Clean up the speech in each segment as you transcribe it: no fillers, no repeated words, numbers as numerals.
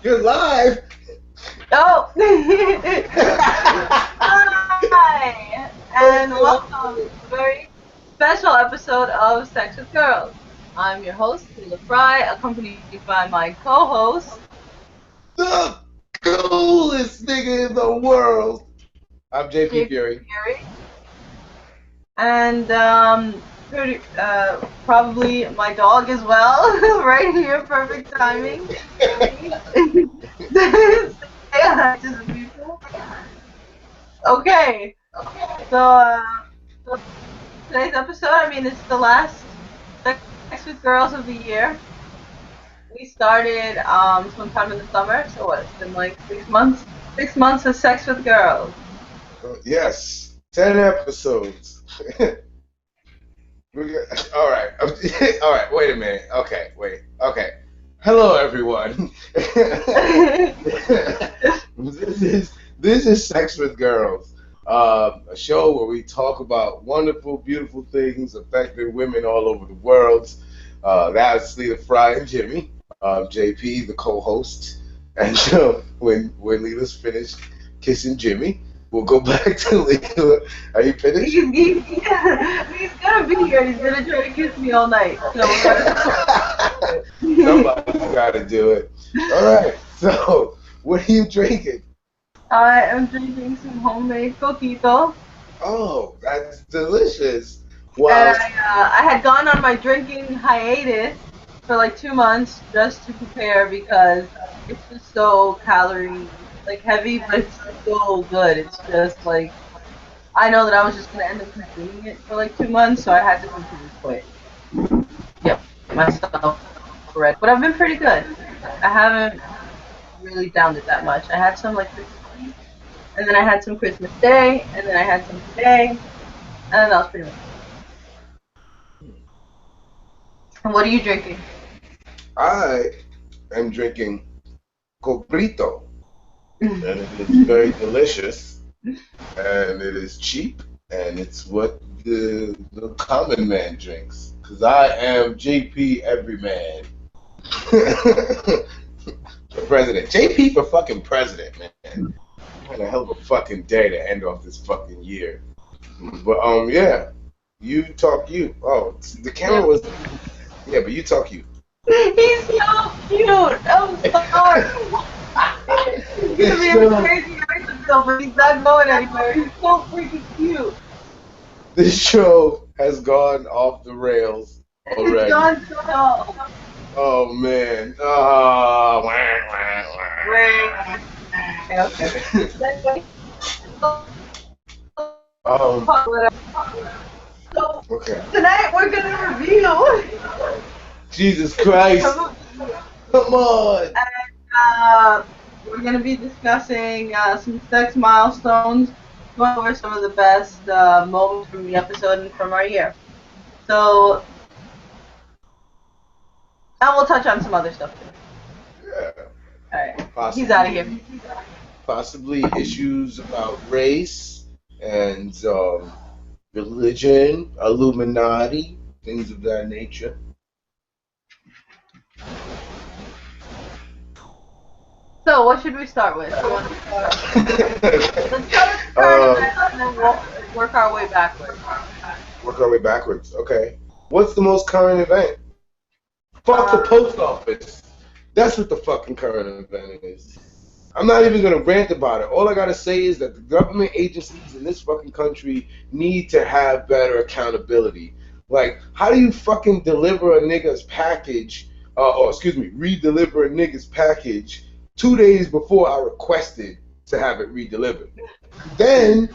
You're live. Oh! Hi! And welcome to a very special episode of Sex with Girls. I'm your host, Leila Fry, accompanied by my co-host, The coolest nigga in the world. I'm JP JP Fury. Fury. And, probably my dog as well, right here, perfect timing. Say hi to the people. Okay, so today's episode, it's the last Sex with Girls of the year. We started sometime in the summer, so what? It's been like 6 months. 6 months of Sex with Girls. Yes, 10 episodes. All right. All right. Wait a minute. Okay. Wait. Okay. Hello, everyone. This is Sex with Girls, a show where we talk about wonderful, beautiful things affecting women all over the world. That's Leila Fry and Jimmy. JP, the co-host, and when Leila's finished kissing Jimmy, we'll go back to Leila. Are you finished? He's gonna be here. He's gonna try to kiss me all night. Somebody's got to do it. All right. So, what are you drinking? I am drinking some homemade coquito. Oh, that's delicious. And Wow. I had gone on my drinking hiatus for like 2 months just to prepare because it's just so heavy, but it's so good. It's just like I know that I was just gonna end up consuming it for like 2 months, so I had to come to this point. Yep, myself correct. But I've been pretty good. I haven't really downed it that much. I had some like Christmas Eve, and then I had some Christmas Day, and then I had some today, and then that was pretty much it. And what are you drinking? I am drinking cobrito, and it is very delicious, and it is cheap, and it's what the common man drinks. Because I am JP Everyman. For president. JP for fucking president, man. What a hell of a fucking day to end off this fucking year. But yeah. You talk you. Oh, the camera was yeah, but you talk you. He's so cute. I'm sorry. He's gonna be a crazy himself, but he's not going anywhere. He's so freaking cute. This show has gone off the rails already. John Snow. Oh man. Oh, Okay. So okay. tonight we're gonna review. Jesus Christ. Come on. We're gonna be discussing some sex milestones, going over some of the best moments from the episode and from our year. So, and we'll touch on some other stuff too. Yeah. Alright, Possibly, he's out of here. possibly issues about race and religion, Illuminati, things of that nature. So, what should we start with? You want to start? Let's start with current events and then we'll work our way backwards. Work our way backwards. Okay. What's the most current event? Fuck the post office. That's what the fucking current event is. I'm not even gonna rant about it. All I gotta say is that the government agencies in this fucking country need to have better accountability. Like, how do you fucking deliver a nigga's package, re-deliver a nigga's package 2 days before I requested to have it re-delivered? Then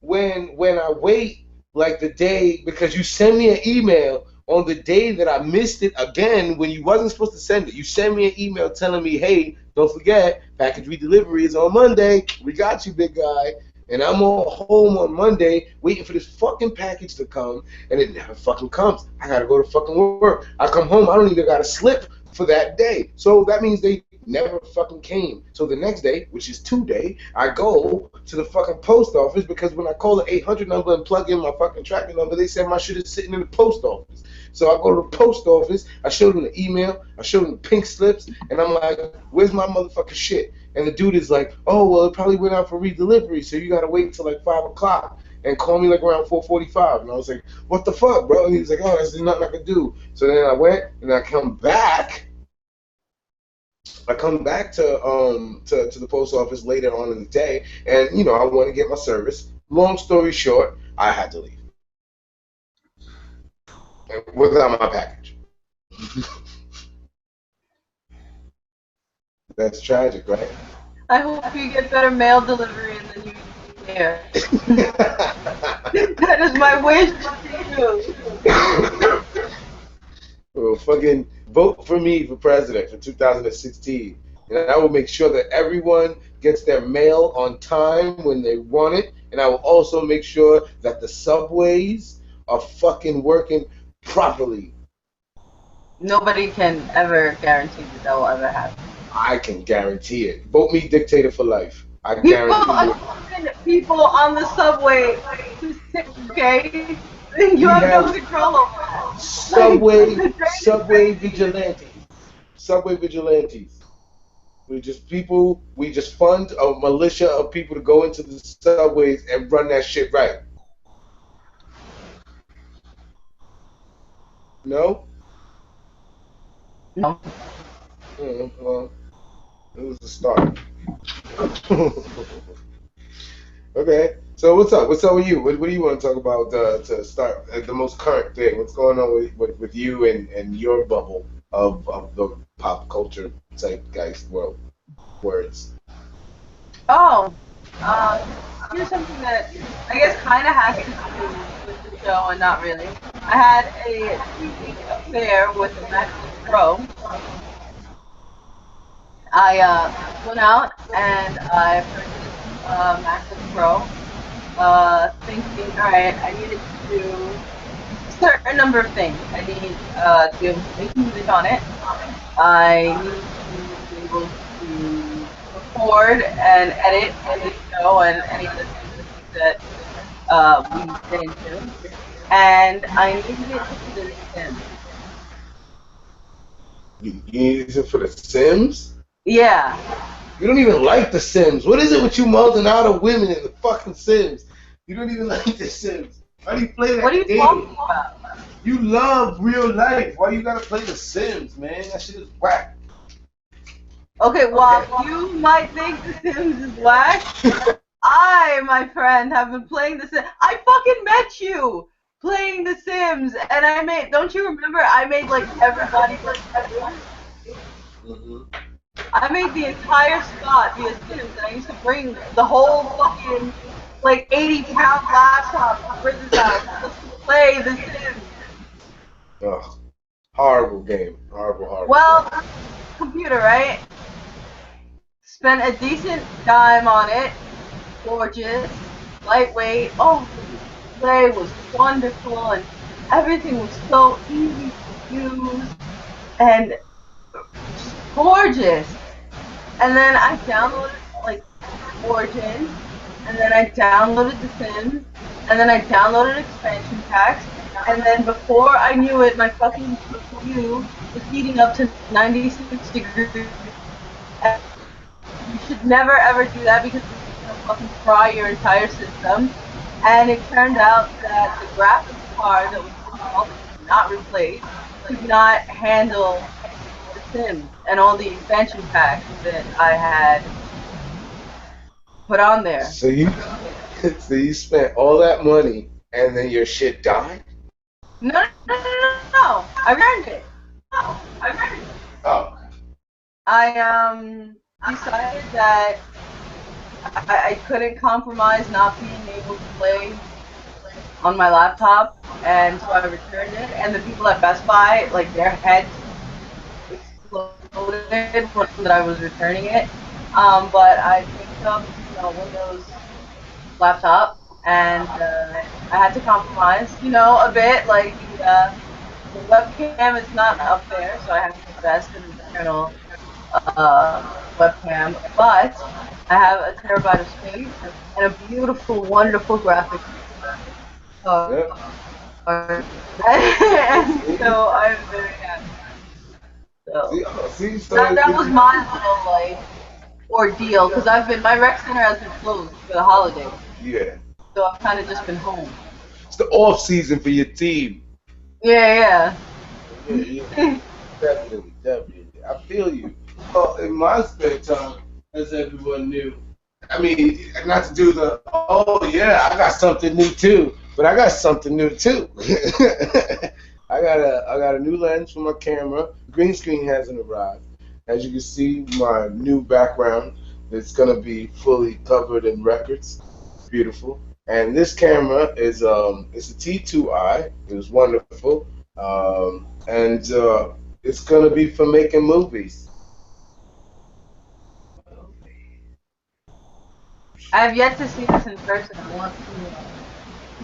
when I wait like the day, because you send me an email on the day that I missed it again when you wasn't supposed to send it. You send me an email telling me, hey, don't forget, package redelivery is on Monday. We got you, big guy. And I'm all home on Monday waiting for this fucking package to come, and it never fucking comes. I gotta go to fucking work. I come home, I don't even got a slip for that day. So that means they never fucking came. So the next day, which is today, I go to the fucking post office because when I call the 800 number and plug in my fucking tracking number, they said my shit is sitting in the post office. So I go to the post office, I showed him the email, I showed him the pink slips, and I'm like, where's my motherfucking shit? And the dude is like, oh, well, it probably went out for redelivery, so you gotta wait till like 5 o'clock and call me like around 4:45. And I was like, what the fuck, bro? And he was like, oh, there's nothing I can do. So then I went, and I come back. I come back to the post office later on in the day, and you know I want to get my service. Long story short, I had to leave without my package. That's tragic, right? I hope you get better mail delivery in the new year. That is my wish to you. Well, fucking vote for me for president for 2016, and I will make sure that everyone gets their mail on time when they want it, and I will also make sure that the subways are fucking working properly. Nobody can ever guarantee that will ever happen. I can guarantee it. Vote me dictator for life. I People guarantee are people on the subway, okay? You have no control over that. Subway vigilantes. Subway vigilantes. We just fund a militia of people to go into the subways and run that shit right. No? No. Well, it was a start. Okay. So what's up? What's up with you? What do you want to talk about to start the most current thing? What's going on with you and your bubble of the pop culture zeitgeist world words? Oh, here's something that I guess kind of has to do with the show and not really. I had a 2-week affair with the MacBook Pro. I went out and I purchased a MacBook Pro, thinking, all right, I needed to do a certain number of things. I need to be able to make music on it. I need to be able to record and edit the show and any of the things that we get into. And I needed it for the Sims. You need it for the Sims? Yeah. You don't even like the Sims. What is it with you molding out of women in the fucking Sims? You don't even like the Sims. Why do you play that What are you game? talking about? You love real life. Why you gotta play the Sims, man? That shit is whack. Okay, well, you might think The Sims is whack. I, my friend, have been playing The Sims. I fucking met you playing The Sims, and I made. Don't you remember? I made like everybody like everyone. I made the entire spot via Sims, and I used to bring the whole fucking like 80-pound laptop to Bridget's house just to play The Sims. Ugh. Horrible game. Horrible. Well, computer, right? Spent a decent time on it. Gorgeous, lightweight. Oh, the play was wonderful, and everything was so easy to use and just gorgeous. And then I downloaded like Origin, and then I downloaded The Sims, and then I downloaded expansion packs, and then before I knew it, my fucking CPU was heating up to 96 degrees. And you should never ever do that because it's gonna fucking fry your entire system. And it turned out that the graphics card that was not replaced could not handle The Sims and all the expansion packs that I had put on there. So you spent all that money and then your shit died? No. I returned it. Oh. I decided that I couldn't compromise not being able to play on my laptop, and so I returned it. And the people at Best Buy, like their heads exploded when I was returning it. But I picked up a Windows laptop, and I had to compromise, a bit. Like the webcam is not up there, so I have to invest in an external webcam. But I have a terabyte of space and a beautiful, wonderful graphics card. Yeah. And so I'm very happy. So So that was my little like ordeal because my rec center has been closed for the holidays, yeah, so I've kind of just been home. it's the off season for your team. Yeah, Yeah, yeah, yeah. definitely, definitely. I feel you. Well, in my spare time, as everyone knew, I mean, not to do the, oh yeah, I got something new too, but I got something new too. I got a new lens for my camera. Green screen hasn't arrived. As you can see, my new background is gonna be fully covered in records. Beautiful. And this camera is it's a T2i. It was wonderful. And it's gonna be for making movies. I have yet to see this in person. I want to.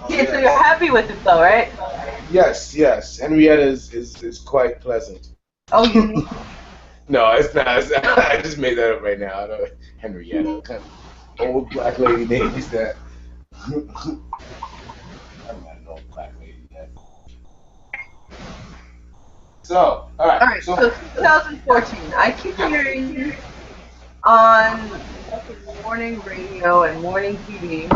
Oh Okay, so you're yes. happy with it though, right? Yes, yes. Henrietta is quite pleasant. Oh, you need. No, it's not. I just made that up right now. I don't, Henrietta, kind of old black lady name is that. I'm not an old black lady yet. So, all right. All right, So, so 2014. I keep hearing on morning radio and morning TV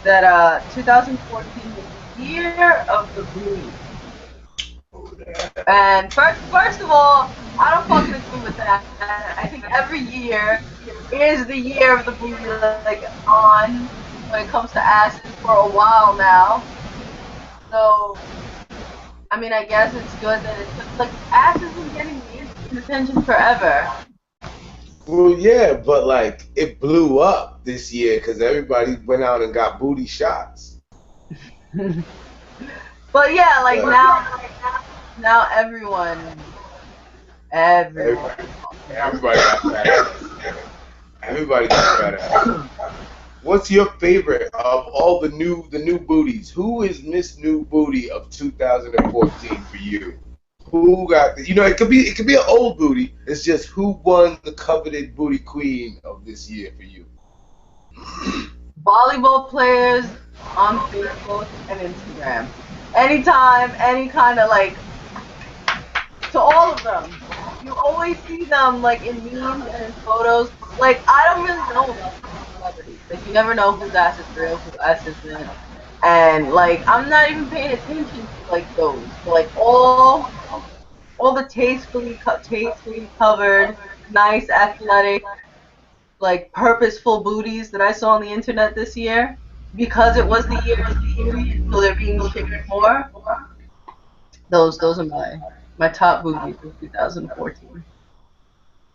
that 2014 was the year of the booty. And first of all, I don't fucking agree with that. I think every year is the year of the booty, like on when it comes to asses for a while now. So I mean, I guess it's good that it's like ass has been getting the attention forever. well, yeah, but like it blew up this year because everybody went out and got booty shots. But yeah, like But now everyone everybody, is talking about everybody got fat ass. Everybody got fat ass. What's your favorite of all the new booties? Who is Miss New Booty of 2014 for you? Who got the, it could be an old booty. It's just who won the coveted booty queen of this year for you. volleyball players on Facebook and Instagram. Anytime, any kind of like to all of them. You always see them like in memes and in photos. Like I don't really know about celebrities. Like you never know whose ass is real, whose ass isn't. And like I'm not even paying attention to like those. So, like all the tastefully covered, nice athletic, like purposeful booties that I saw on the internet this year. Because it was the year of the booty, so they're being shared more. Those are my top booties of 2014.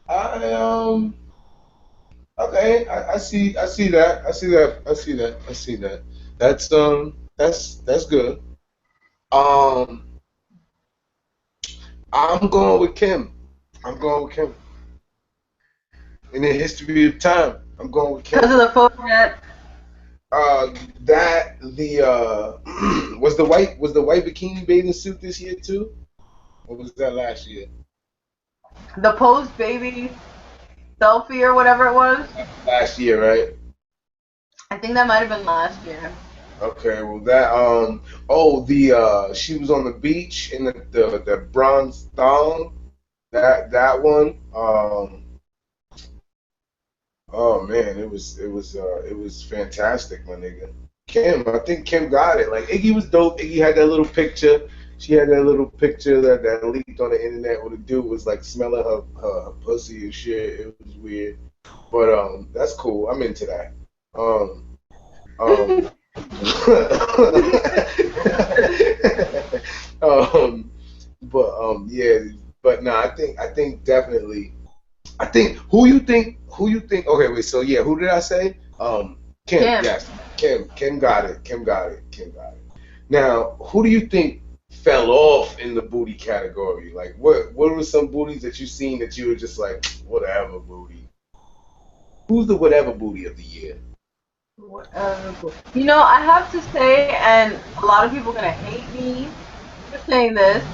I okay, I see that. I see that. That's good. Um I'm going with Kim. I'm going with Kim. In the history of time, I'm going with Because Kim. of the photo that That the was the white bikini bathing suit this year too? Or was that last year? the post baby selfie or whatever it was. Last year, right? I think that might have been last year. Okay, well that the she was on the beach in the bronze thong. That one. Oh man, it was fantastic, my nigga. Kim, I think Kim got it. Like Iggy was dope. Iggy had that little picture. She had that little picture that leaked on the internet where the dude was like smelling her pussy and shit. It was weird. But that's cool. I'm into that. Um um um yeah, but no, I think definitely who you think okay, wait, so yeah, who did I say? Kim, Kim. yes. Kim got it. Kim got it. Now, who do you think fell off in the booty category? Like what were some booties that you seen that you were just like, whatever booty? Who's the whatever booty of the year? I have to say, and a lot of people are gonna hate me for saying this,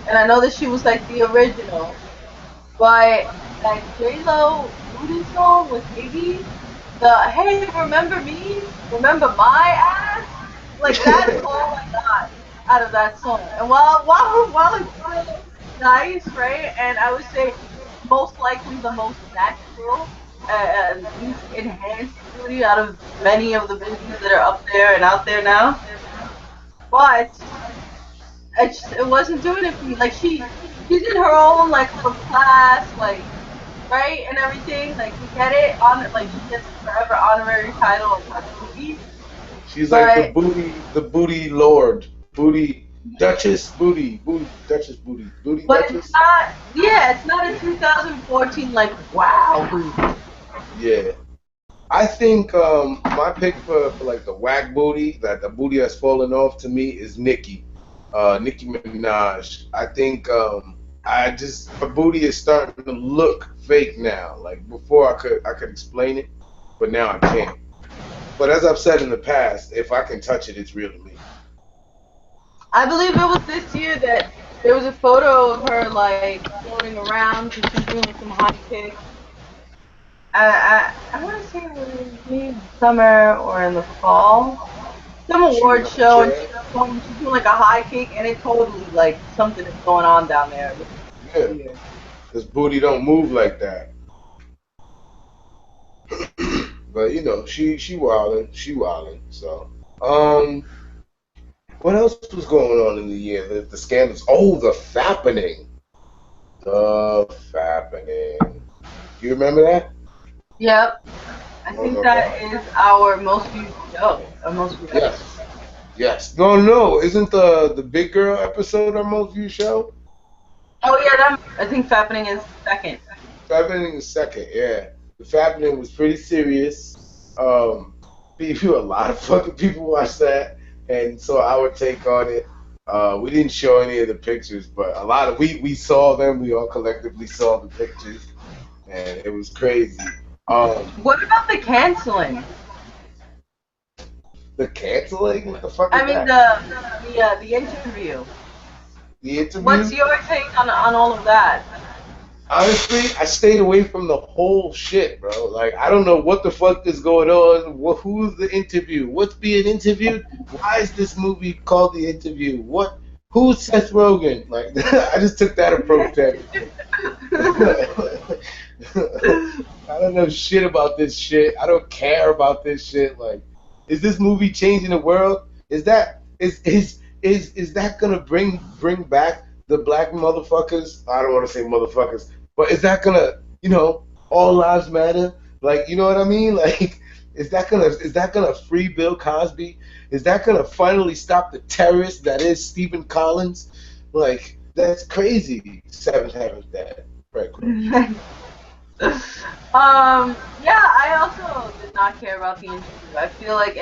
and I know that she was like the original, but like J Lo Voodoo song with Iggy, the hey remember me, remember my ass, like that is all I got. out of that song. And while it's still nice, right? And I would say most likely the most natural and least enhanced booty out of many of the booties that are up there and out there now. But it wasn't doing it for me. Like she did her own like little class, like right and everything. Like you get it on like she gets forever honorary title of like booty. She's like But the booty lord, booty duchess, booty duchess, booty but it's duchess. not. Yeah, it's not a 2014 like wow booty. Yeah. I think my pick for like the whack booty, that the booty that's falling off to me is Nicki Minaj. I think I just her booty is starting to look fake now. Like before I could explain it, but now I can't. But as I've said in the past, if I can touch it, it's real to me. I believe it was this year that there was a photo of her like floating around because she's doing some high kicks. I want to say it was maybe summer or in the fall, some She was award on the show, and chair. she's doing like a high kick, and it totally like something is going on down there. Yeah, this booty don't move like that. But you know, she wildin'. So, what else was going on in the year? The scandals. Oh, the fappening. The fappening. You remember that? Yep, I Oh think my that God. is our most viewed show, our most viewed episode. Yes. Yes. No. Isn't the Big Girl episode our most viewed show? Oh yeah, that I think Fappening is second. Fappening is second. Yeah. The fappening was pretty serious. A lot of fucking people watched that and saw our take on it. We didn't show any of the pictures, but a lot of we saw them. We all collectively saw the pictures, and it was crazy. Um, What about the canceling? the canceling. What the fuck I is mean that? the interview. The What's interview. your take on all of that? Honestly, I stayed away from the whole shit, bro. Like, I don't know what the fuck is going on. Who's the interview? What's being interviewed? Why is this movie called The Interview? Who's Seth Rogen? Like, I just took that approach to everything. I don't know shit about this shit. I don't care about this shit. Like, is this movie changing the world? Is that gonna bring back the black motherfuckers? I don't want to say motherfuckers, but is that gonna, all lives matter? Like, you know what I mean? Like, is that gonna free Bill Cosby? Is that gonna finally stop the terrorist that is Stephen Collins? Like, that's crazy. Seventh Heaven's dead. Right, Chris. Yeah, I also did not care about the interview. I feel like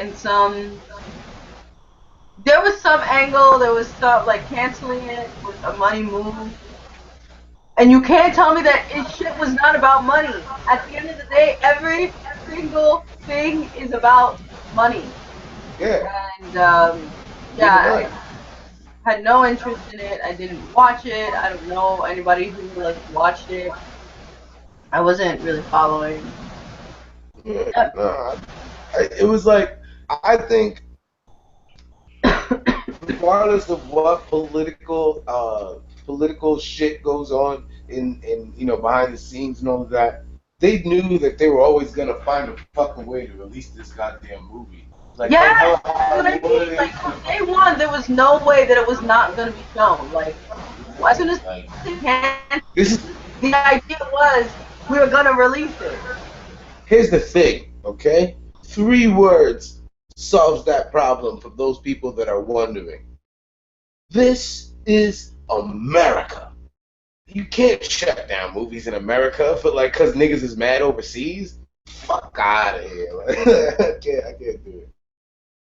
there was some angle, there was some like canceling it was a money move. And you can't tell me that it shit was not about money. At the end of the day, every single thing is about money. Yeah. And You're yeah, right. I had no interest in it. I didn't watch it. I don't know anybody who like watched it. I wasn't really following. Yeah. Uh, No, it was like, I think regardless of what political shit goes on in behind the scenes and all of that, they knew that they were always gonna find a fucking way to release this goddamn movie. Like Yeah, that's what I however mean. way. Like from day one, there was no way that it was not going to be shown. Like as soon as Like, it can, this is the idea was we were going to release it. here's the thing, okay? 3 words solves that problem for those people that are wondering. This is America. You can't shut down movies in America for like cause niggas is mad overseas. Fuck out of here. Like, I can't do it.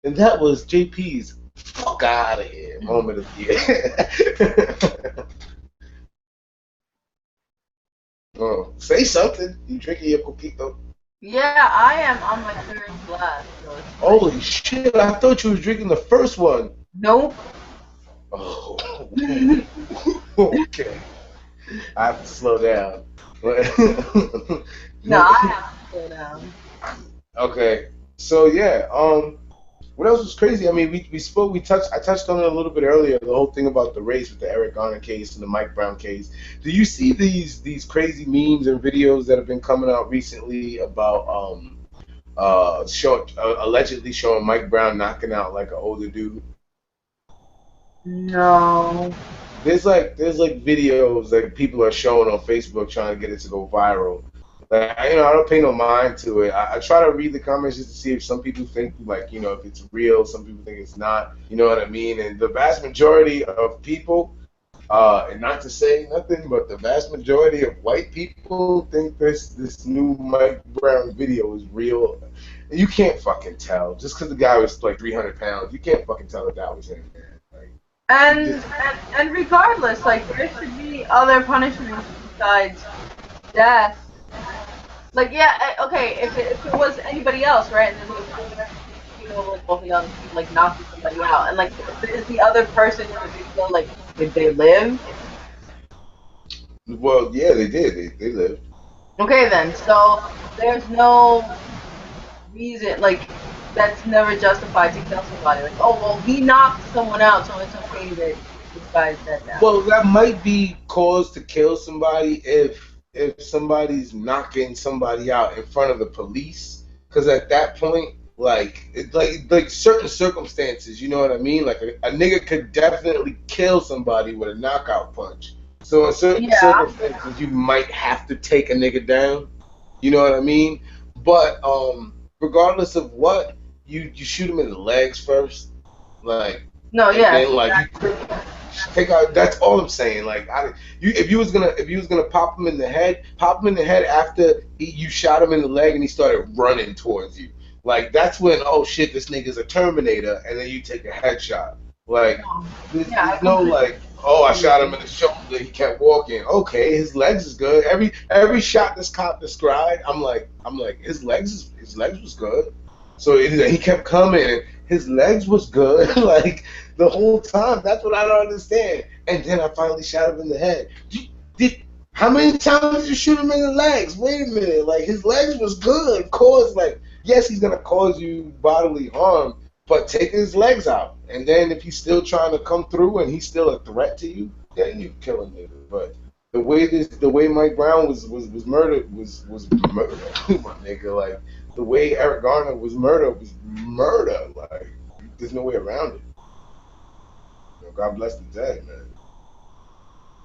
And that was JP's fuck out of here moment of the year. Oh, say something. You drinking your coquito? Yeah, I am on my third glass, so it's fine. Holy shit! I thought you was drinking the first one. Nope. Oh, No, okay. I have to slow down. I have to slow down. Okay, so yeah, What else was crazy? I mean, I touched on it a little bit earlier. The whole thing about the race with the Eric Garner case and the Mike Brown case. Do you see these crazy memes and videos that have been coming out recently about allegedly showing Mike Brown knocking out like an older dude? No. There's like videos that people are showing on Facebook trying to get it to go viral. Like I don't pay no mind to it. I try to read the comments just to see if some people think like if it's real. Some people think it's not. You know what I mean? And the vast majority of people, and not to say nothing, but the vast majority of white people think this new Mike Brown video is real. You can't fucking tell just because the guy was like 300 pounds. You can't fucking tell that was him, man. Like, And regardless, like there should be other punishments besides death. Like okay, if it was anybody else, right? And then like both of y'all like knocking somebody out, and like is the other person in the video like did they live? well, yeah, they did. They lived. Okay then, so there's no reason like that's never justified to kill somebody. Like oh well, he knocked someone out, so it's okay that this guy's dead now. Well, that might be cause to kill somebody if somebody's knocking somebody out in front of the police, because at that point, like certain circumstances, you know what I mean? Like a nigga could definitely kill somebody with a knockout punch. So in certain Yeah. circumstances, you might have to take a nigga down. You know what I mean? But regardless of what, you shoot him in the legs first, like, No, and yeah. then like you take out. That's all I'm saying. Like, if you was gonna pop him in the head after you shot him in the leg and he started running towards you. Like that's when oh shit, this nigga's a Terminator, and then you take a headshot. Like there's no like oh I shot him in the shoulder, he kept walking. Okay, his legs is good. Every shot this cop described, I'm like his legs was good. So he kept coming. His legs was good. Like the whole time. That's what I don't understand. And then I finally shot him in the head. How many times did you shoot him in the legs? Wait a minute. Like his legs was good. Of course, like yes, he's gonna cause you bodily harm, but take his legs out. And then if he's still trying to come through and he's still a threat to you, then you kill him. But the way Mike Brown was murdered was murder, my nigga. Like the way Eric Garner was murder. Like there's no way around it. God bless the dead, man.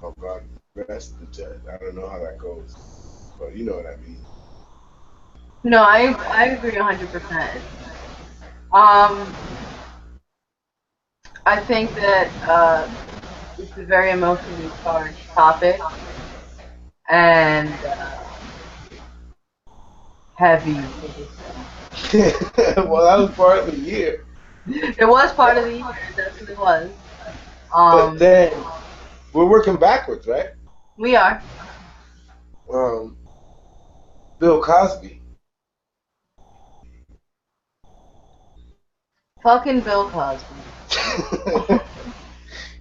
Oh God bless the dead. I don't know how that goes, but you know what I mean. No, I agree 100%. Um, I think that it's a very emotionally charged topic and heavy. Well, that was part of the year. It was part of the year, it definitely was. But then we're working backwards, right? We are. Um, Bill Cosby. Fucking Bill Cosby.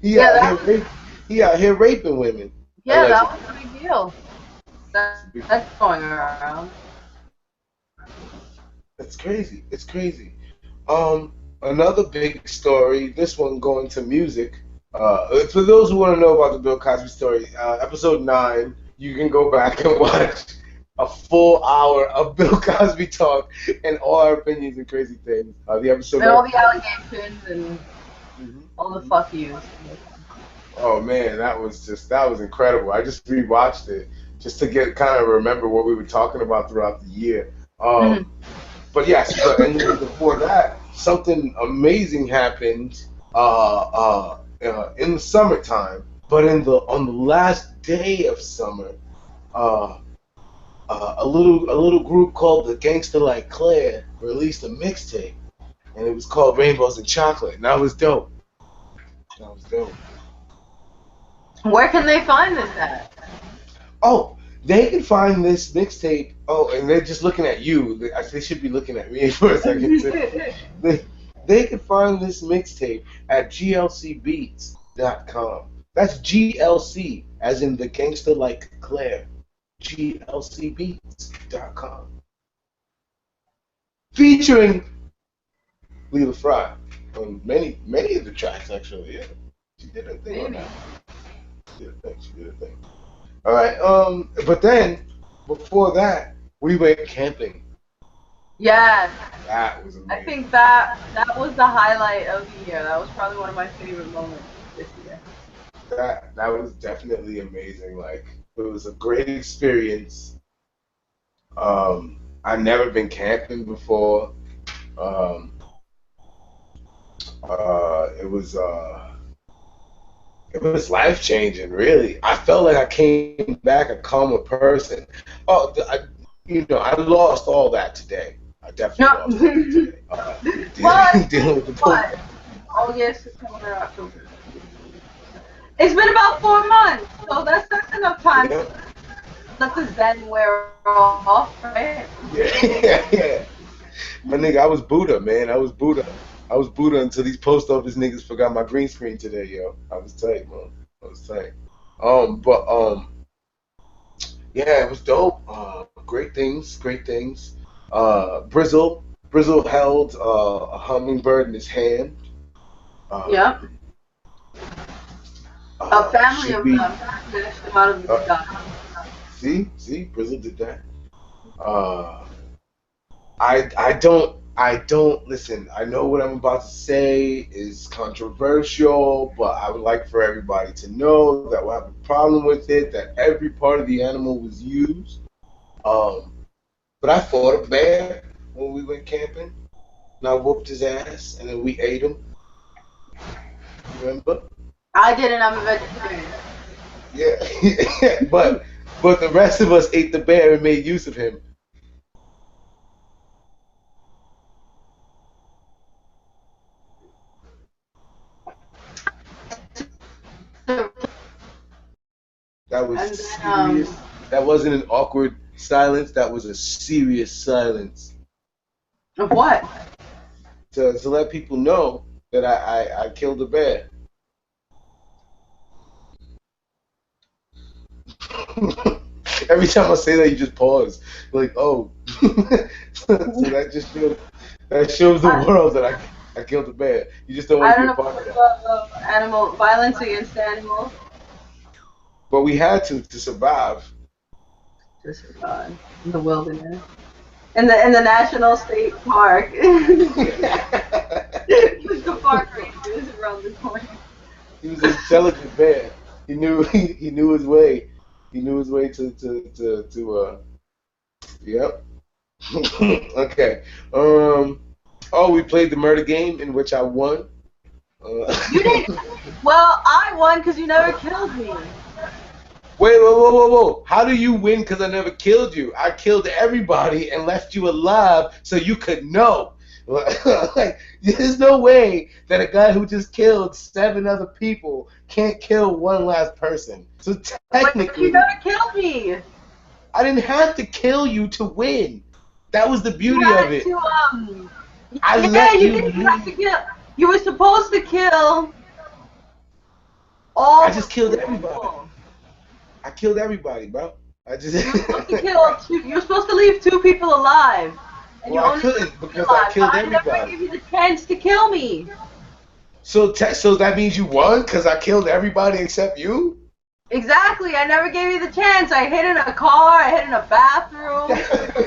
he out here raping women. Yeah, allegedly. that was a big deal. That's going around. It's crazy. It's crazy. Another big story. This one going to music. For those who want to know about the Bill Cosby story, episode 9, you can go back and watch a full hour of Bill Cosby talk and all our opinions and crazy things. The episode And all the allegations and all the fuck yous. Oh man, that was incredible. I just rewatched it just to get kind of remember what we were talking about throughout the year. But yes, and then before that, something amazing happened in the summertime. But on the last day of summer, a little group called the Gangsta Like Claire released a mixtape, and it was called Rainbows and Chocolate, and that was dope. That was dope. Where can they find this at? Oh, they can find this mixtape. Oh, and they're just looking at you. They should be looking at me for a second. They can find this mixtape at glcbeats.com. That's GLC, as in the Gangsta Like Claire. glcbeats.com. Featuring Leela Fry on many of the tracks actually. Yeah, she did her thing on Maybe. that. She did a thing. She did a thing. All right. But then before that, we went camping. Yes. That was I amazing. think that was the highlight of the year. That was probably one of my favorite moments this year. That was definitely amazing. Like it was a great experience. I've never been camping before. Um, it was it was life changing. Really, I felt like I came back a calmer person. Oh, I lost all that today. I definitely No. lost all that today. What? Dealing with the What? August, September, October. It's been about 4 months, so that's enough time yeah, to let the Zen wear off, right? yeah. My nigga, I was Buddha, man. I was Buddha. I was Buddha until these post office niggas forgot my green screen today, yo. I was tight, man. I was tight. But yeah, it was dope. Great things, great things. Brizzle held a hummingbird in his hand. Uh, Yep. A family should of be. them finished them out of the Uh, sky. see, Brizzle did that. Uh, I don't listen. I know what I'm about to say is controversial, but I would like for everybody to know that we'll have a problem with it. That every part of the animal was used. Um, but I fought a bear when we went camping, and I whooped his ass, and then we ate him. Remember? I didn't. I'm a vegetarian. Yeah, but the rest of us ate the bear and made use of him. That was And then serious. That wasn't an awkward silence. That was a serious silence. of what? To let people know that I killed a bear. Every time I say that, you just pause. Like, oh. So that shows the I, world that I killed a bear. You just don't want I to don't be a know part of much that. about animal violence against animals. But we had to survive. Just in the wilderness, in the national state park. With the park rangers around the corner. He was an intelligent bear. He knew his way. He knew his way to. Yep. Okay. Um. Oh, we played the murder game in which I won. You didn't. Well, I won because you never killed me. Wait, whoa. How do you win because I never killed you? I killed everybody and left you alive so you could know. Like, there's no way that a guy who just killed 7 other people can't kill one last person. So But you technically, never killed me. I didn't have to kill you to win. That was the You beauty of had it. to. I Yeah, let you you didn't have to win. kill. You were supposed to kill I all the just killed everybody. people. I killed everybody, bro. I just. You were supposed to kill two. You were supposed to leave 2 people alive, and you Well, I only left couldn't me because I alive. But killed I never everybody. gave you the chance to kill me. So that means you won because I killed everybody except you. Exactly. I never gave you the chance. I hid in a car. I hid in a bathroom.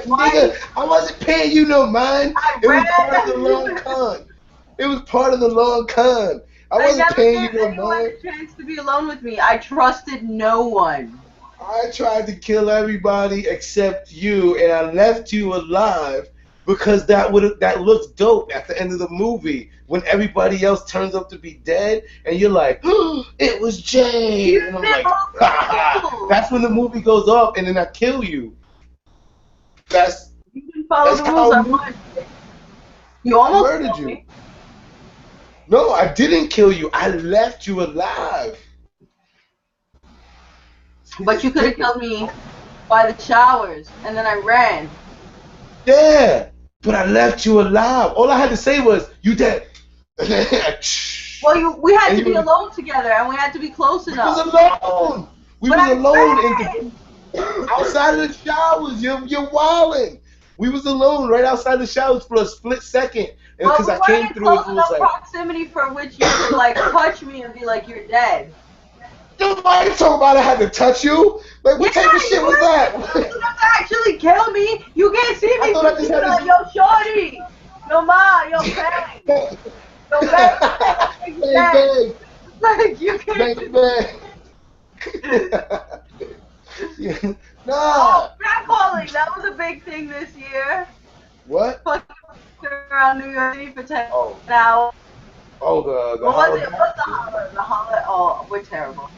Nigga, I wasn't paying you no mind. I It was part of the long ran. con. It was part of the long con. I I wasn't never paying gave you no anyone mind. a chance to be alone with me. I trusted no one. I tried to kill everybody except you, and I left you alive because that looks dope at the end of the movie when everybody else turns up to be dead, and you're like, oh, it was Jade, You and I'm didn't like, ha ha. follow That's when the movie goes off, and then I kill you. That's the rules. You didn't follow that's the rules. how I won. You I almost murdered killed you. me, No, I didn't kill you. I left you alive. See, but this you is could have different. killed me by the showers, and then I ran. Yeah, but I left you alive. All I had to say was, "You dead." Well, we had And to be you alone together, and we had to be close we was enough. alone. We But was I alone ran. outside of the showers. You're wilding. We was alone right outside the showers for a split second, And because I came through and close it was enough like, proximity for which you could like touch me and be like, you're dead. nobody talking about I had to touch you. Like, what type of shit was that? You don't have to actually kill me. You can't see me. I thought I just had like, yo, shorty, yo, ma, yo, bang, yo, bang, bang, like you can't. bang, bang. Yeah. Nah. Oh, catcalling. That was a big thing this year. What? Fucking around New York City for 10 Oh. hours. Oh, the What was holler. it? What's the holler? The holler. Oh, we're terrible.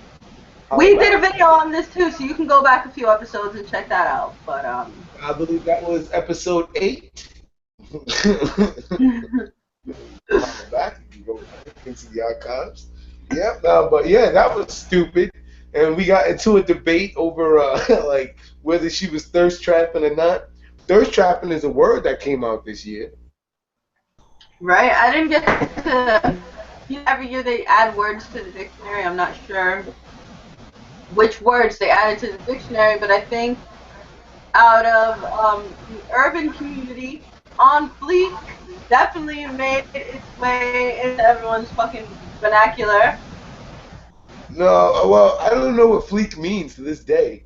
We did a video on this too, so you can go back a few episodes and check that out. But I believe that was episode 8. Back, you can go back into the archives. Yeah, but yeah, that was stupid. And we got into a debate over like whether she was thirst trapping or not. Thirst trapping is a word that came out this year. Right? I didn't get to. Every year they add words to the dictionary. I'm not sure which words they added to the dictionary, but I think out of the urban community, On Fleek definitely made its way into everyone's fucking vernacular. No, well, I don't know what fleek means to this day.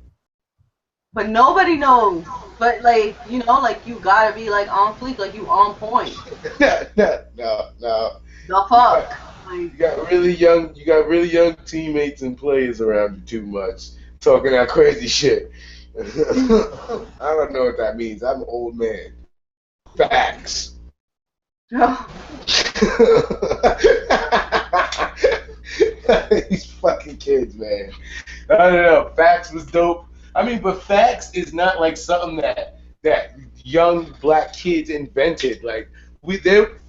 But nobody knows. But like, you know, like you gotta be like on fleek, like you on point. No. The fuck. You got really young teammates and players around you too much, talking that crazy shit. I don't know what that means. I'm an old man. Facts. These fucking kids, man. I don't know. Facts was dope. I mean, but facts is not like something that young black kids invented. Like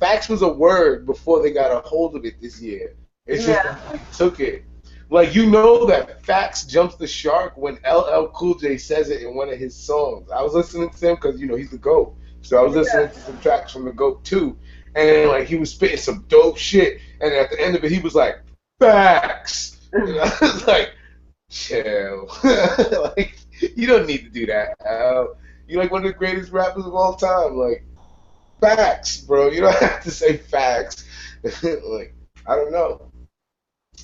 facts was a word before they got a hold of it this year. It's just that they took it. Like, you know that facts jumps the shark when LL Cool J says it in one of his songs. I was listening to him because, you know, he's the GOAT. So I was listening to some tracks from the GOAT too. And then, like, he was spitting some dope shit. And at the end of it, he was like, facts. And I was like, chill. Like, you don't need to do that, Al. You're like one of the greatest rappers of all time. Like, facts, bro. You don't have to say facts. Like, I don't know.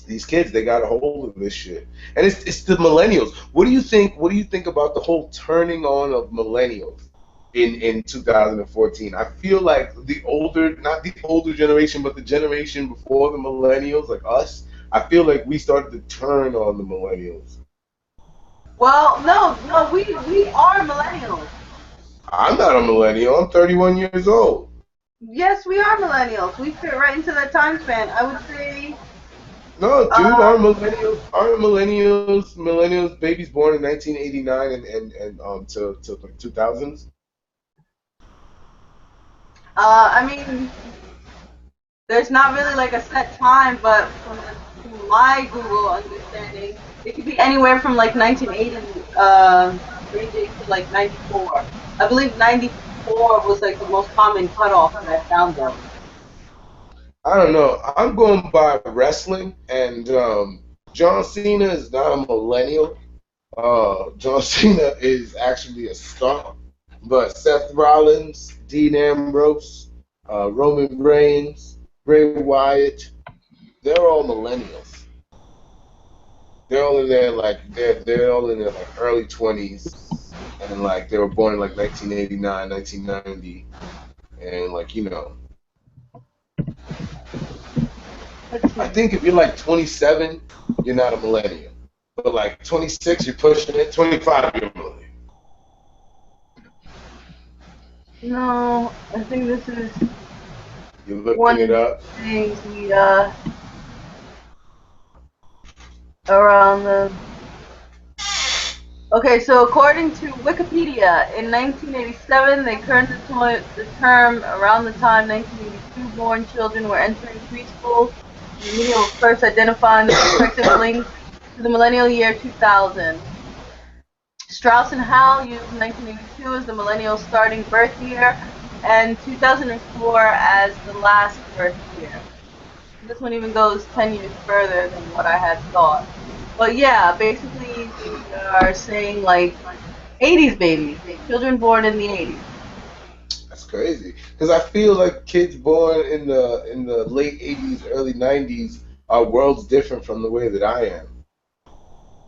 These kids, they got a hold of this shit, and it's the millennials. What do you think? What do you think about the whole turning on of millennials in 2014? I feel like not the older generation, but the generation before the millennials, like us. I feel like we started to turn on the millennials. Well, no, we are millennials. I'm not a millennial. I'm 31 years old. Yes, we are millennials. We fit right into that time span. I would say. No, dude, aren't millennials babies born in 1989 and to the 2000s? I mean, there's not really like a set time, but from my Google understanding, it could be anywhere from like 1980 to like 94. I believe 94 was like the most common cutoff that I found though. I don't know. I'm going by wrestling, and John Cena is not a millennial. John Cena is actually a star. But Seth Rollins, Dean Ambrose, Roman Reigns, Bray Wyatt, they're all millennials. They're all in their they're all in their like early 20s, and like they were born in like 1989, 1990, and like, you know. I think if you're like 27, you're not a millennial. But like 26, you're pushing it. 25, you're a millennial. No, I think this is You're looking one it of up. the things we around the. Okay, so according to Wikipedia, in 1987, they coined the term around the time 1982 born children were entering preschool. The media was first identifying the respective link to the millennial year 2000. Strauss and Howe used 1982 as the millennial starting birth year and 2004 as the last birth year. This one even goes 10 years further than what I had thought. But yeah, basically we are saying like 80s babies, children born in the 80s. That's crazy. Because I feel like kids born in the late '80s, early '90s are worlds different from the way that I am.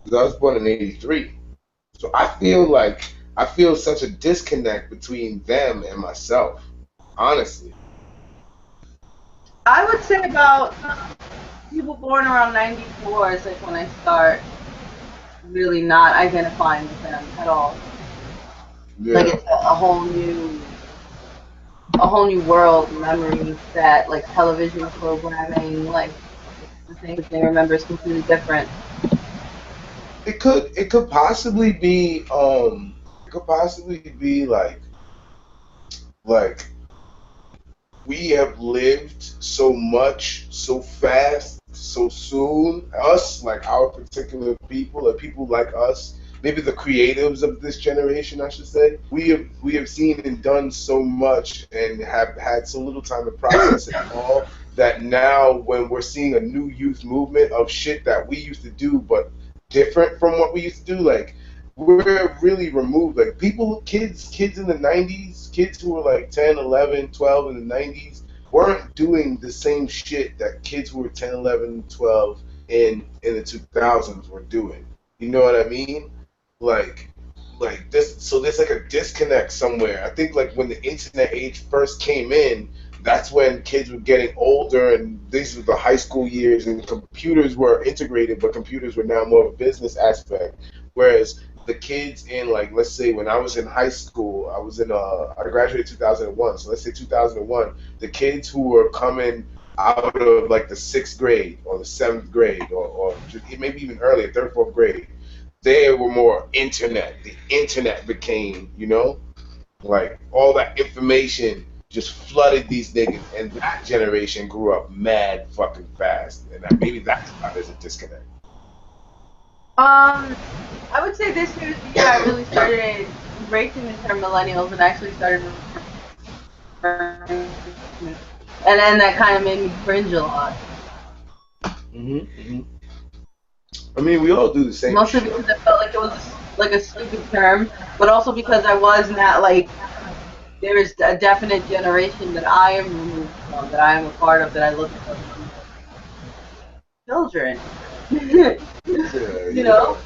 Because I was born in '83, so I feel such a disconnect between them and myself. Honestly, I would say about people born around 94 is like when I start really not identifying with them at all. Like yeah. it's a whole new world, memories that like television programming, like the things they remember is completely different. It could possibly be it could possibly be like we have lived so much so fast so soon, us, like our particular people or people like us, maybe the creatives of this generation, I should say, we have seen and done so much and have had so little time to process it all, that now when we're seeing a new youth movement of shit that we used to do but different from what we used to do, like we're really removed. Like people, kids in the 90s, kids who were like 10, 11, 12 in the 90s weren't doing the same shit that kids who were 10, 11, 12 in the 2000s were doing. You know what I mean? Like like this, so there's like a disconnect somewhere. I think like when the internet age first came in, that's when kids were getting older and these were the high school years and computers were integrated, but computers were now more of a business aspect. Whereas the kids in, like, let's say when I was in high school, I graduated 2001, so let's say 2001, the kids who were coming out of like the sixth grade or the seventh grade or just, maybe even earlier, third, fourth grade, they were more internet. The internet became, like all that information just flooded these niggas, and that generation grew up mad fucking fast, and maybe that's why there's a disconnect. Um, I would say this year is the year I really started embracing the term millennials and actually started, and then that kind of made me cringe a lot. Hmm. I mean, we all do the same Mostly shit. because I felt like it was like a stupid term, but also because I was not like there is a definite generation that I am removed from, that I am a part of, that I look at them children. Yeah, You know?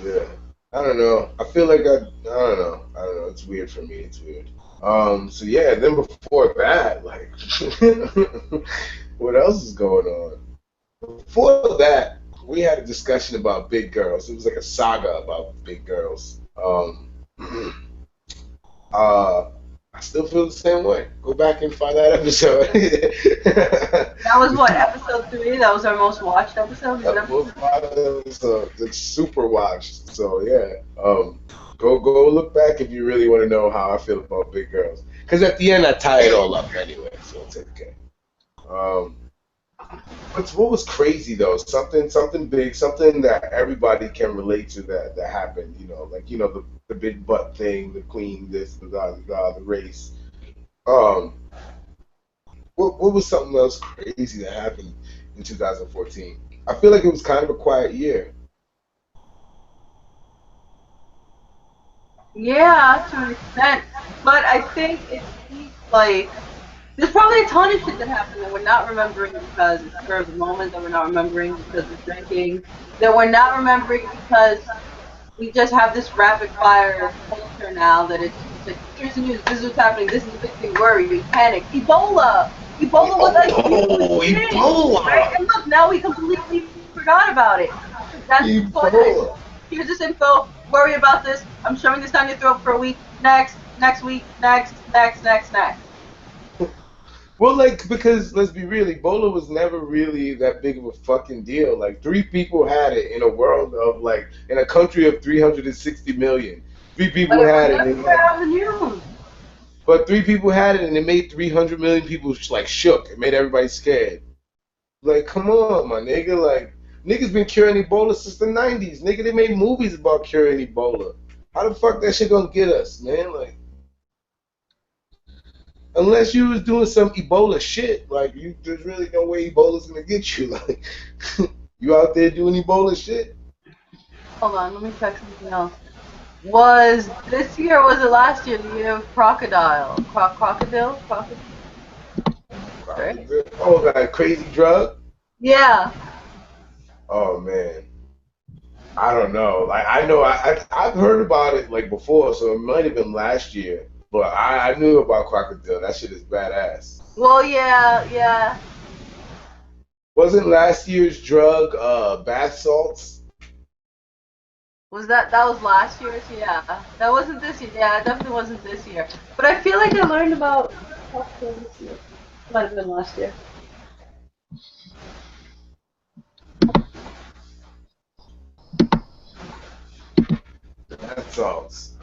yeah, yeah. I don't know. I feel like I don't know. I don't know. It's weird for me. It's weird. So yeah, then before that, like, what else is going on? Before that, we had a discussion about big girls. It was like a saga about big girls. Uh, I still feel the same way. Go back and find that episode. That was what, episode 3? That was our most watched episode? That was part of the episode. It's super watched. So yeah, go look back if you really want to know how I feel about big girls. Because at the end, I tie it all up anyway, so it's okay. Um, what was crazy though? Something big, something that everybody can relate to that happened. Like the big butt thing, the queen, this, the race. Um, what was something else crazy that happened in 2014? I feel like it was kind of a quiet year. Yeah, to an extent. But I think it speaks like there's probably a ton of shit that happened that we're not remembering because it's spur of the moment, that we're not remembering because we're drinking, that we're not remembering because we just have this rapid fire culture now that it's like, here's the news, this is what's happening, this is the big thing, worry, panic. Ebola! Ebola was a huge Oh, thing, right? Ebola! And look, now we completely forgot about it. That's what Ebola! here's this info, worry about this, I'm shoving this down your throat for a week, next week, next. Well, like, because let's be real, Ebola was never really that big of a fucking deal. Like, three people had it in a world of, like, in a country of 360 million. Three But people it was had it, everywhere on the news. but three people had it, and it made 300 million people, like, shook. It made everybody scared. Like, come on, my nigga. Like, niggas been curing Ebola since the 90s. Nigga, they made movies about curing Ebola. How the fuck that shit gonna get us, man? Like, unless you was doing some Ebola shit, like there's really no way Ebola's gonna get you. Like, you out there doing Ebola shit? Hold on, let me check something else. Was this year or was it last year? The year of crocodile, crocodile, right? Oh, that crazy drug? Yeah. Oh man, I don't know. Like I know I've heard about it like before, so it might have been last year. But I knew about crocodile. That shit is badass. Well, yeah, yeah. Wasn't last year's drug bath salts? Was that was last year's? Yeah. That wasn't this year. Yeah, it definitely wasn't this year. But I feel like I learned about crocodile this year. Might have been last year. Bath salts.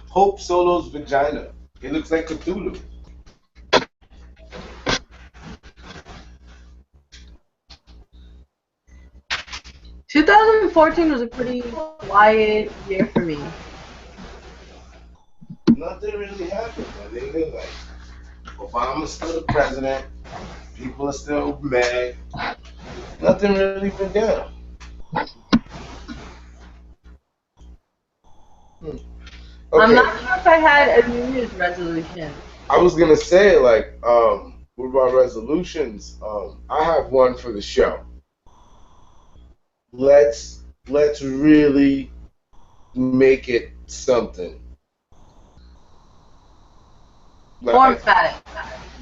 Hope Solo's vagina. It looks like Cthulhu. 2014 was a pretty quiet year for me. Nothing really happened, my nigga. Like Obama's still the president. People are still mad. Nothing really went down. Hmm. I'm Okay, not sure if I had a New Year's resolution. I was gonna say like, what about resolutions? I have one for the show. Let's really make it something. More Like, emphatic.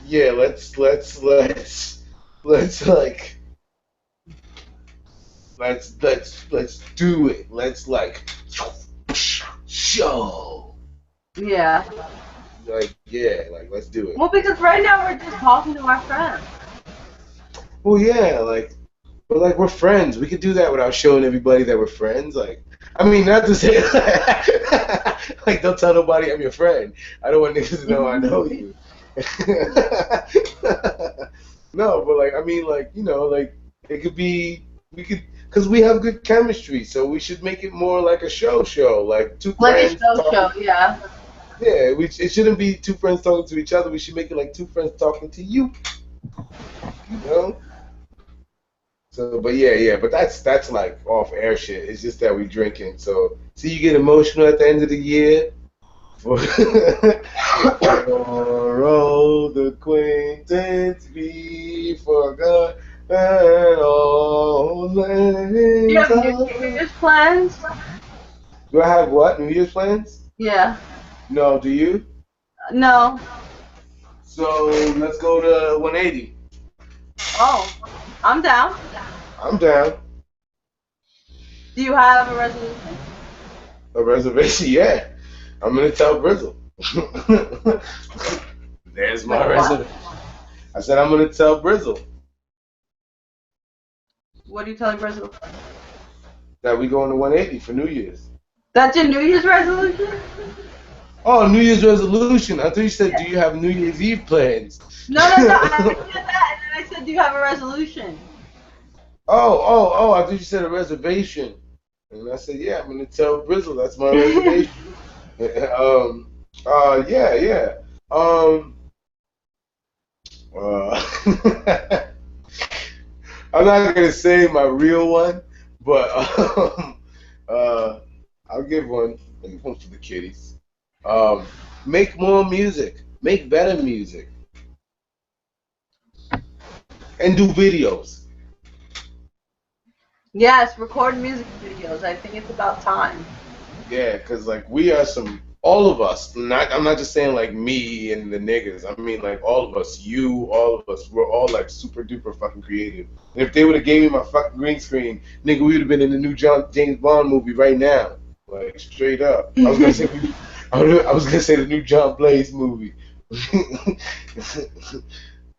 yeah, let's like let's do it. Let's like show. Yeah. Like yeah, like let's do it. Well, because right now we're just talking to our friends. Well, yeah, like but like we're friends. We could do that without showing everybody that we're friends. Like I mean, not to say like don't tell nobody I'm your friend. I don't want niggas to know I know you. No, but like I mean, like like it could be we could because we have good chemistry, so we should make it more like a show, like two Like a friends show, talking. yeah. Yeah, it shouldn't be two friends talking to each other. We should make it like two friends talking to you. You know. So, but yeah, but that's like off air shit. It's just that we drinking. So, see, you get emotional at the end of the year. For, for old acquaintance be forgot and all Do you lanes have New are- Year's plans? Do I have what? New Year's plans? Yeah. No, do you? No. So let's go to 180. Oh, I'm down. I'm down. Do you have a resolution? A reservation, yeah. I'm gonna tell Brizzle. There's my Wait, what? reservation. I said I'm gonna tell Brizzle What are you telling Brazil? that we going to 180 for New Year's. That's your New Year's resolution? Oh, New Year's resolution. I thought you said, do you have New Year's Eve plans? No, no, no. I said that, and then I said, do you have a resolution? Oh, I thought you said a reservation. And I said, yeah, I'm going to tell Brizzle that's my reservation. Yeah. Um, uh, I'm not going to say my real one, but uh, I'll give one. I'll give one for the kiddies. Um, make more music. Make better music. And do videos. Yes, record music videos. I think it's about time. Yeah, because like we are all of us. I'm not just saying like me and the niggas. I mean like all of us. You, all of us. We're all like super duper fucking creative. And if they would have gave me my fucking green screen, nigga, we would have been in the new James Bond movie right now. Like straight up. I was gonna say I was gonna say the new John Blaze movie.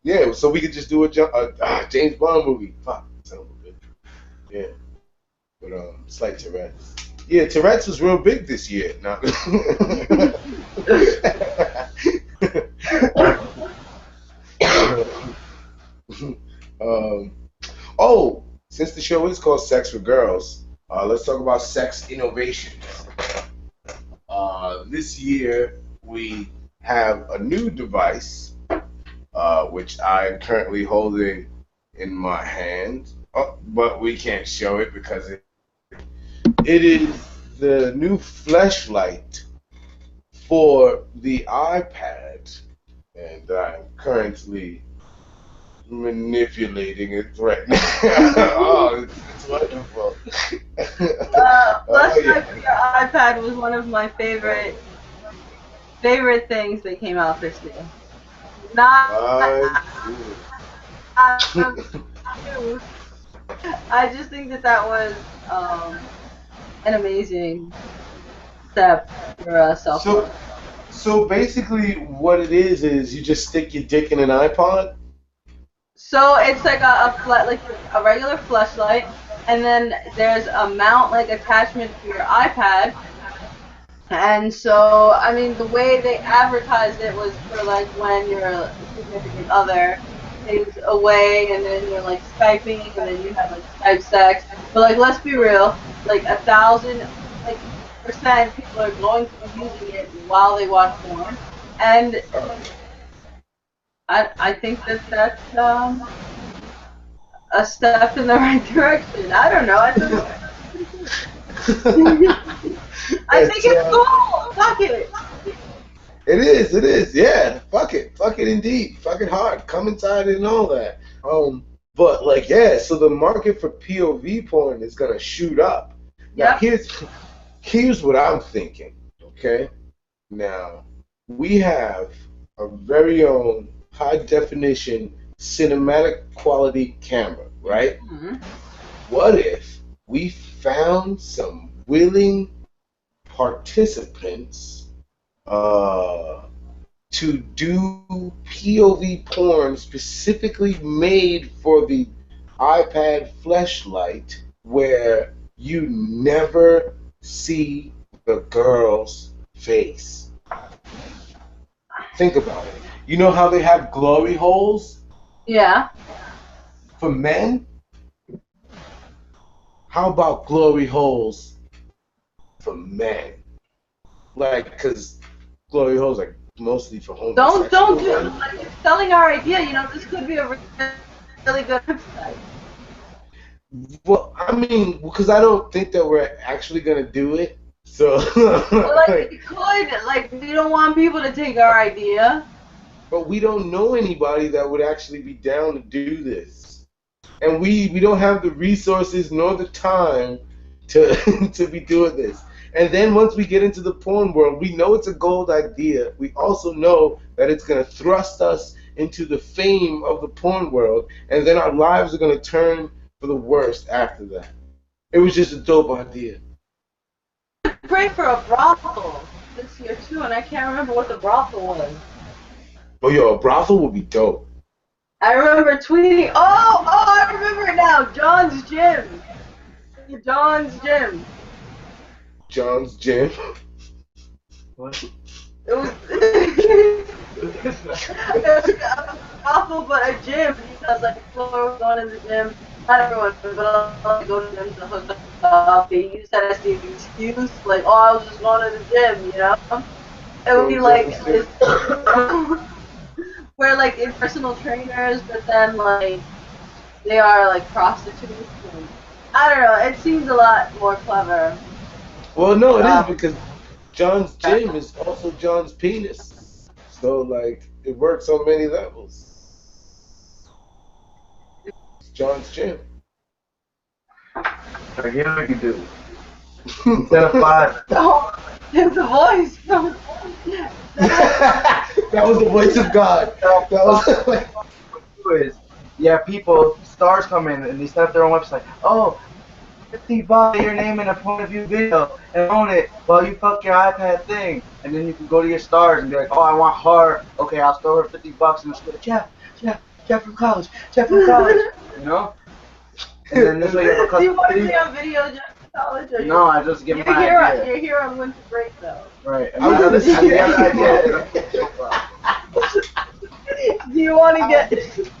Yeah, so we could just do a James Bond movie. Fuck, son of a bitch. Yeah, but slight Tourette's. Yeah, Tourette's was real big this year. Now, um, oh, since the show is called Sex for Girls, let's talk about sex innovations. This year we have a new device, which I am currently holding in my hand. Oh, but we can't show it because it is the new flashlight for the iPad, and I'm currently manipulating it right now. Oh, it's wonderful. Oh Flashlight for yeah. your iPad was one of my favorite things that came out this year. Not, My I, goodness. I just think that that was an amazing step for self So, love. so basically, what it is you just stick your dick in an iPod. So it's like like a regular flashlight, and then there's a mount like attachment for your iPad. And so, I mean, the way they advertised it was for like when your significant other is away, and then you're like Skyping, and then you have like Skype sex. But like, let's be real, like 1,000 like percent people are going to be using it while they watch porn, and I think that that's a step in the right direction. I don't know. I think I think It's it's cool. Fuck it. it is, yeah. Fuck it indeed. Fuck it hard. Come inside and all that. But like, yeah. So the market for POV porn is gonna shoot up. Now Yep. here's what I'm thinking. Okay. Now we have a very own high definition cinematic quality camera, right? Mhm. What if we found some willing participants uh, to do POV porn specifically made for the iPad flashlight where you never see the girl's face? Think about it. You know how they have glory holes Yeah. for men? How about glory holes for men? Like, because glory holes are mostly for Don't homosexual do men. like it's selling our idea. You know, this could be a really good website. Well, I mean, because I don't think that we're actually gonna do it. So, But like like, it could, like we don't want people to take our idea. but we don't know anybody that would actually be down to do this, and we don't have the resources nor the time to to be doing this. And then once we get into the porn world, we know it's a gold idea. We also know that it's gonna thrust us into the fame of the porn world, and then our lives are gonna turn for the worst after that. It was just a dope idea. Great for a brothel this year too, and I can't remember what the brothel was. But yo, a brothel would be dope. I remember tweeting. I remember it now. John's Gym. John's Gym. John's Gym. What? It was. It was a brothel, but a gym because like people were going to the gym. Not everyone, but a lot of go to the gym to hook up. They use that as the excuse, like, oh, I was just going to the gym, you know. It would be like this, where like they're personal trainers, but then like they are like prostitutes. And, I don't know. It seems a lot more clever. Well, no, it is Um, because John's Gym is also John's penis. So, like, it works on many levels. It's John's Gym. So here's what you can do. Instead of five, oh, it's a voice. That was the voice of God. That was like, is, yeah, people, stars come in and they set up their own website. Oh, $50 your name in a point of view video and own it while you fuck your iPad thing. And then you can go to your stars and be like, oh, I want her. Okay, I'll throw her $50 and she'll be like, Jeff from college, Jeff from college. You know? And then this way you have a Do you want to custom be on video just in college? Or No, I just give you're my here. idea. You're here on winter break though. Right. And I was my gonna other say, idea Do you want to get? Do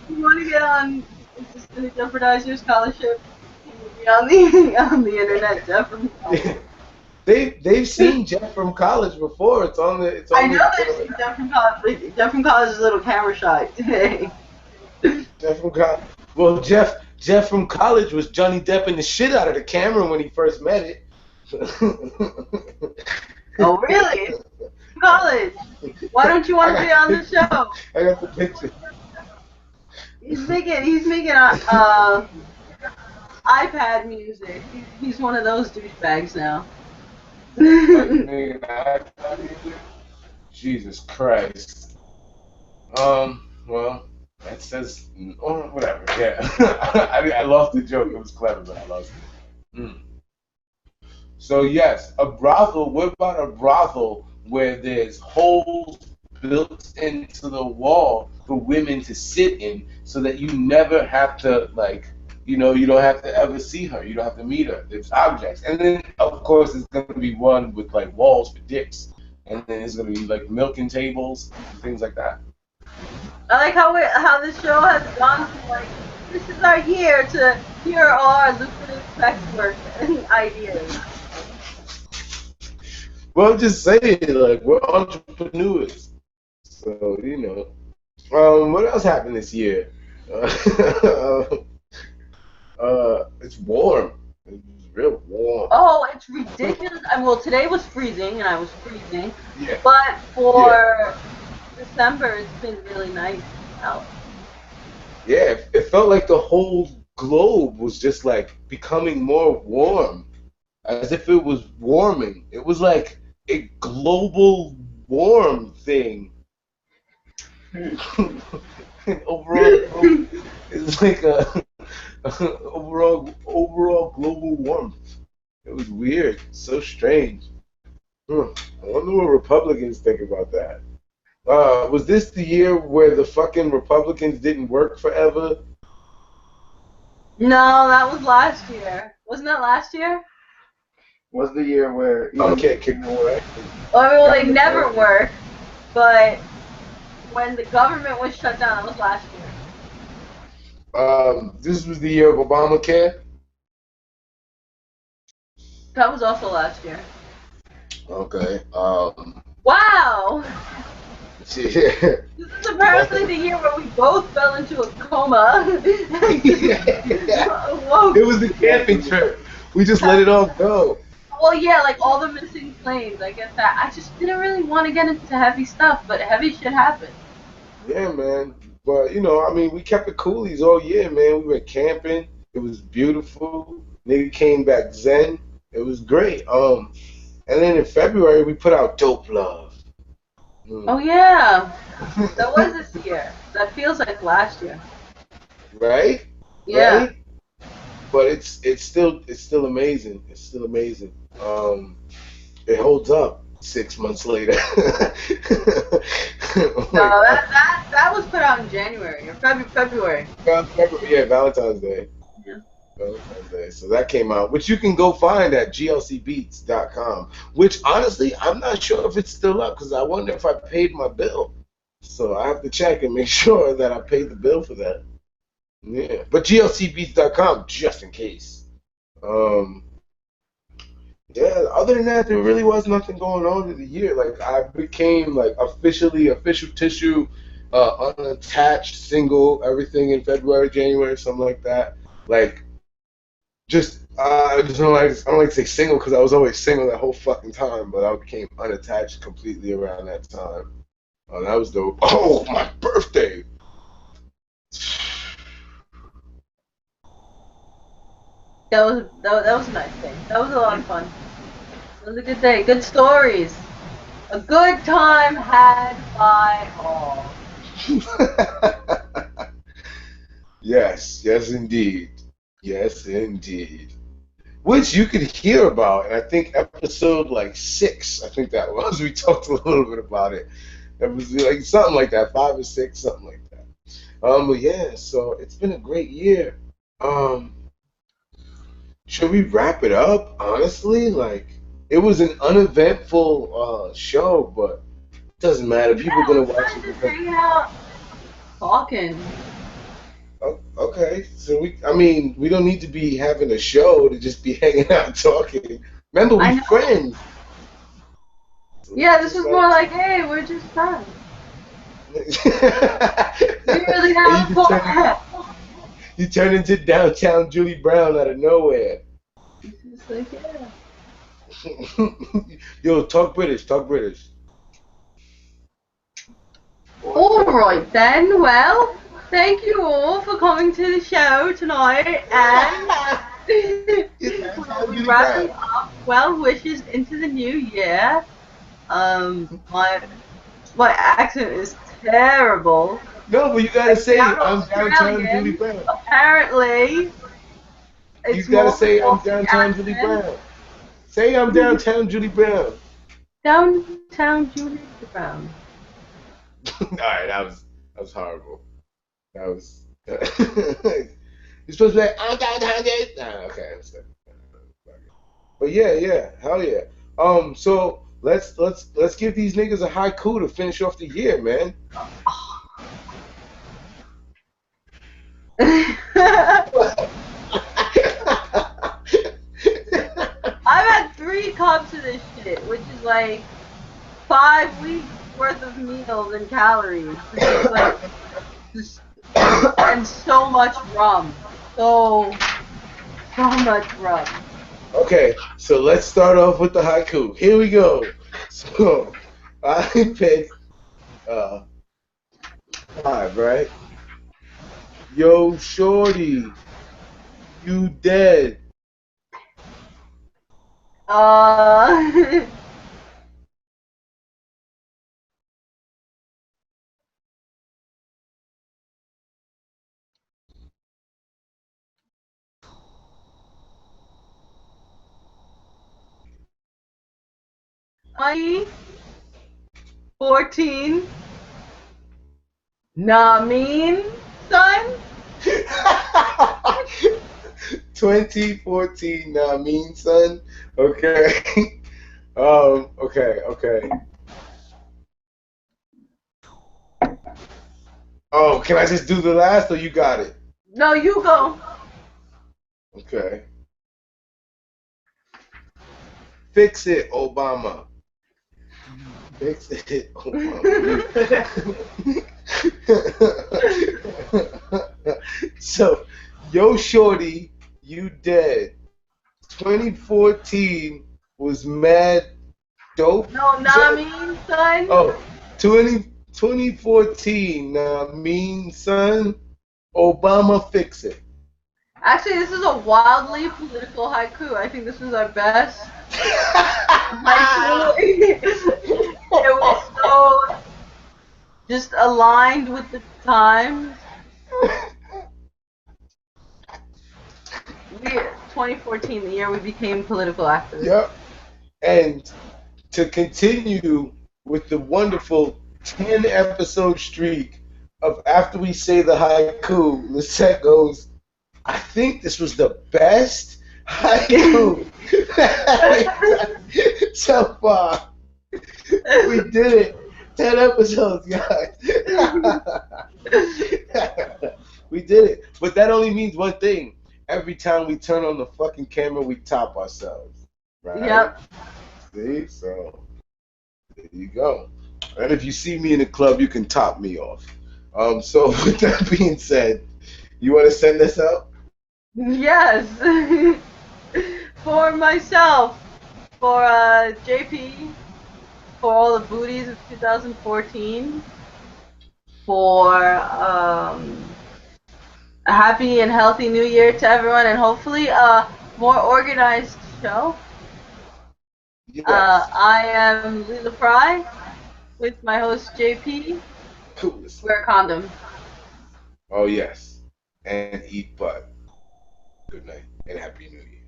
you want to get on? Is this going to jeopardize your scholarship? Can you be on the on the internet, Jeff from college? they've seen Jeff from college before. It's on the. It's on I know the, they've seen Jeff from college. Like, Jeff from college is a little camera shy today. Jeff from college. Well, Jeff from college was Johnny Depping the shit out of the camera when he first met it. Oh, really? College. Why don't you want to be on the show? I got the picture. He's making iPad music. He's one of those douchebags now. Like, nigga, Jesus Christ. Well, that says, oh, whatever. Yeah, I lost the joke. It was clever, but I lost it. So yes, a brothel. What about a brothel where there's holes built into the wall for women to sit in, so that you never have to you don't have to ever see her. You don't have to meet her. There's objects, and then of course it's gonna be one with like walls for dicks, and then it's gonna be like milking tables and things like that. I like how the show has gone from like, this is our year to here are all our lucrative sex work ideas. Well, I'm just saying, like, we're entrepreneurs. So, what else happened this year? It's warm. It's real warm. Oh, it's ridiculous. Well, today was freezing, and I was freezing. Yeah. But for December, it's been really nice out. Yeah, it felt like the whole globe was just like becoming more warm, as if it was warming. It was like a global warm thing. Overall, it's like a overall global warmth. It was weird, so strange. I wonder what Republicans think about that. Was this the year where the fucking Republicans didn't work forever? No, that was last year. Wasn't that last year? Was the year where Okay, kick away. Well, they never worked, but when the government was shut down, that was last year. This was the year of Obamacare. That was also last year. Okay. Wow! Yeah. This is apparently the year where we both fell into a coma. Whoa. It was the camping trip. We just let it all go. Well, yeah, like all the missing planes. I get that. I just didn't really want to get into heavy stuff, but heavy shit happened. Yeah, man. But we kept it coolies all year, man. We went camping. It was beautiful. Nigga came back zen. It was great. And then in February we put out Dope Love. Oh yeah, that was this year. That feels like last year. Right? Yeah. Right? But it's still amazing. It's still amazing. It holds up 6 months later. No, that was put out in January or February. Yeah, Valentine's Day. Yeah. Valentine's Day. So that came out, which you can go find at glcbeats.com. Which honestly, I'm not sure if it's still up because I wonder if I paid my bill. So I have to check and make sure that I paid the bill for that. Yeah, but glcbeats.com just in case. Yeah. Other than that, there really was nothing going on in the year. Like I became like officially official tissue, unattached, single, everything in February, January, something like that. Like, I don't like to say single because I was always single that whole fucking time, but I became unattached completely around that time. Oh, that was dope. Oh, my birthday. That was a nice thing. That was a lot of fun. It was a good day. Good stories. A good time had by all. Yes, indeed. Yes, indeed. Which you could hear about, and I think episode like 6, I think that was. We talked a little bit about it. It was like something like that, 5 or 6, something like that. But yeah, so it's been a great year. Should we wrap it up? Honestly, like it was an uneventful show, but it doesn't matter. People are gonna watch it. Just hanging out, talking. Oh, okay, so we don't need to be having a show to just be hanging out and talking. Remember, we're friends. Yeah, this was more like, hey, we're just friends. We really have fun. You turn into downtown Julie Brown out of nowhere. It's just like, yeah. Yo, talk British. Talk British. Alright then, well, thank you all for coming to the show tonight, and we'll be wrapping up well wishes into the new year. My accent is terrible. No, but you gotta say I'm I'm downtown Australian. Julie Brown. Apparently, You it's gotta more say I'm of an downtown Julie accent. Brown. Say I'm downtown Julie Brown. Downtown Julie Brown. Alright, that was horrible. That was you're supposed to be like, I'm downtown Julie. Nah, okay, I understand. But yeah, hell yeah. So let's give these niggas a haiku to finish off the year, man. I've had 3 cups of this shit, which is like 5 weeks worth of meals and calories. It's like, and so much rum. So much rum. Okay, so let's start off with the haiku. Here we go. So I picked 5, right? Yo, shorty, you dead. I 14. Nah, mean, son. 2014, I mean, son. Okay. Okay. Oh, can I just do the last or you got it? No, you go. Okay. Fix it, Obama. Fix it, Obama. So, yo, shorty, you dead. 2014 was mad dope. No, nah, mean, son. Oh, 2014, mean son. Obama fix it. Actually, this is a wildly political haiku. I think this was our best haiku. It was so just aligned with the times. 2014, the year we became political activists. Yep. And to continue with the wonderful 10 episode streak of after we say the haiku, Lisette goes, I think this was the best haiku so far. We did it. 10 episodes, guys. We did it. But that only means one thing. Every time we turn on the fucking camera, we top ourselves. Right? Yep. See? So, there you go. And if you see me in the club, you can top me off. So, with that being said, you want to send this out? Yes. For myself, for JP, for all the booties of 2014, for a happy and healthy new year to everyone, and hopefully a more organized show. Yes. I am Lila Fry with my host JP. Cool. Wear a condom. Oh, yes. And eat butt. Good night and Happy New Year.